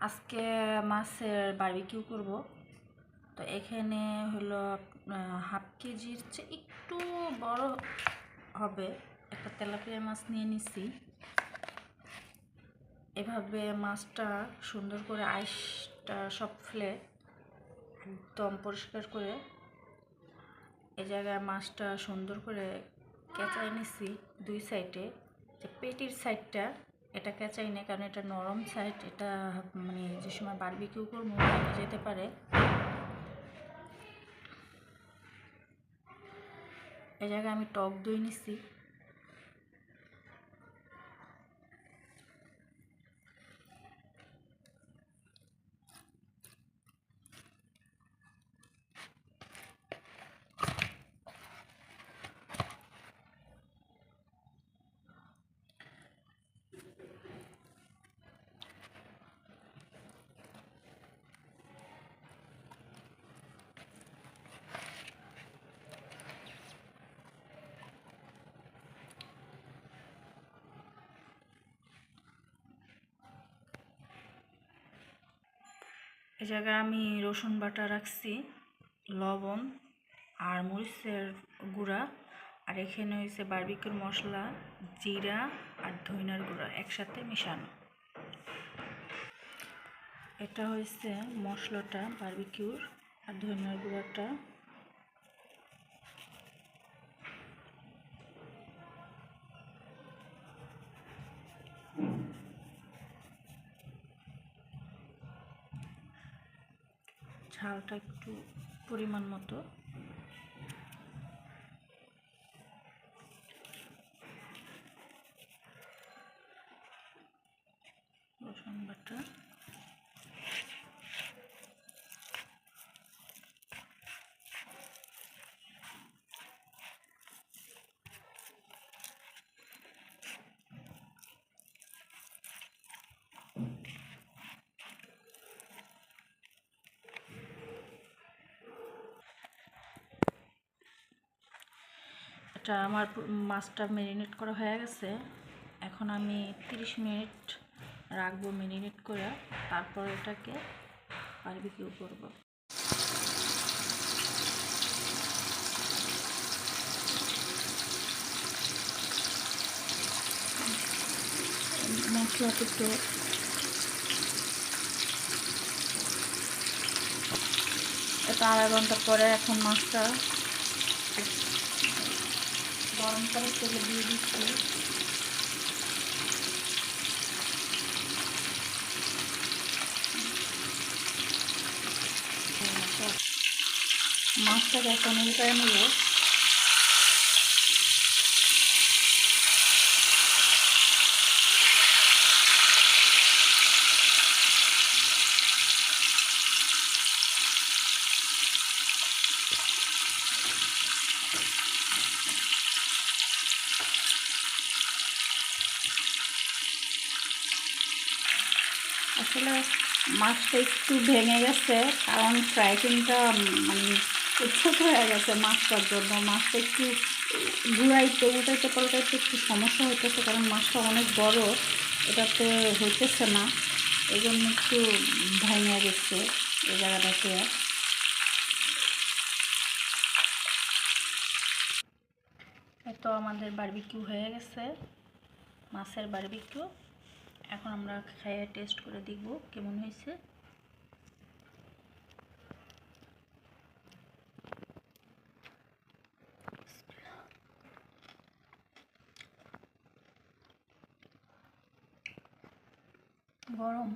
আজকে মাছের বারবিকিউ করব। তো এখানে হলো হাফ কেজির চেয়ে একটু বড় হবে একটা তেলাপিয়া মাছ নিয়ে নিছি। এভাবে মাছটা সুন্দর করে আইসটা সব ফেলে একদম পরিষ্কার করে এ জায়গায় মাছটা সুন্দর করে কেচাই নিছি দুই সাইডে। যে পেটির সাইডটা এটা কেচাই নেই, কারণ এটা নরম সাইড, এটা মানে যে সময় বারবিকিউ করবো ভেঙে যেতে পারে। এই জায়গায় আমি টক দই নিছি। এই জায়গায় আমি রসুন বাটা রাখছি, লবণ আর মরিচের গুঁড়া, আর এখানে হয়েছে বারবিকিউর মশলা, জিরা আর ধনিয়ার গুঁড়া একসাথে মিশানো। এটা হয়েছে মশলাটা বারবিকিউর আর ধনিয়ার গুঁড়াটা। ঝালটা একটু পরিমাণ মতো। রসুন বাটা, এটা আমার মাছটা ম্যারিনেট করা হয়ে গেছে। এখন আমি 30 মিনিট রাখবো ম্যারিনেট করে, তারপর এটাকে বারবিকিউ করব। মশলাটা তো এটা আধা ঘন্টা পরে এখন মাছটা গরম করে তেলে দিয়ে দিচ্ছি। মাছটাকে এখন উল্টায় নেব। আসলে মাছটা একটু ভেঙে গেছে, কারণ ফ্রাই প্যানটা মানে ছোট হয়ে গেছে মাছটার জন্য। মাছটা একটু ঘুরাইতে উল্টাইতে পাল্টাইতে একটু সমস্যা হইতেছে, কারণ মাছটা অনেক বড়, এটাতে হইতেছে না, এই জন্য একটু ভেঙে গেছে এই জায়গাটাতে। তো আমাদের বারবিকিউ হয়ে গেছে, মাছের বারবিকিউ। এখন আমরা খেয়ে টেস্ট করে দেখব কেমন হয়েছে। গরম।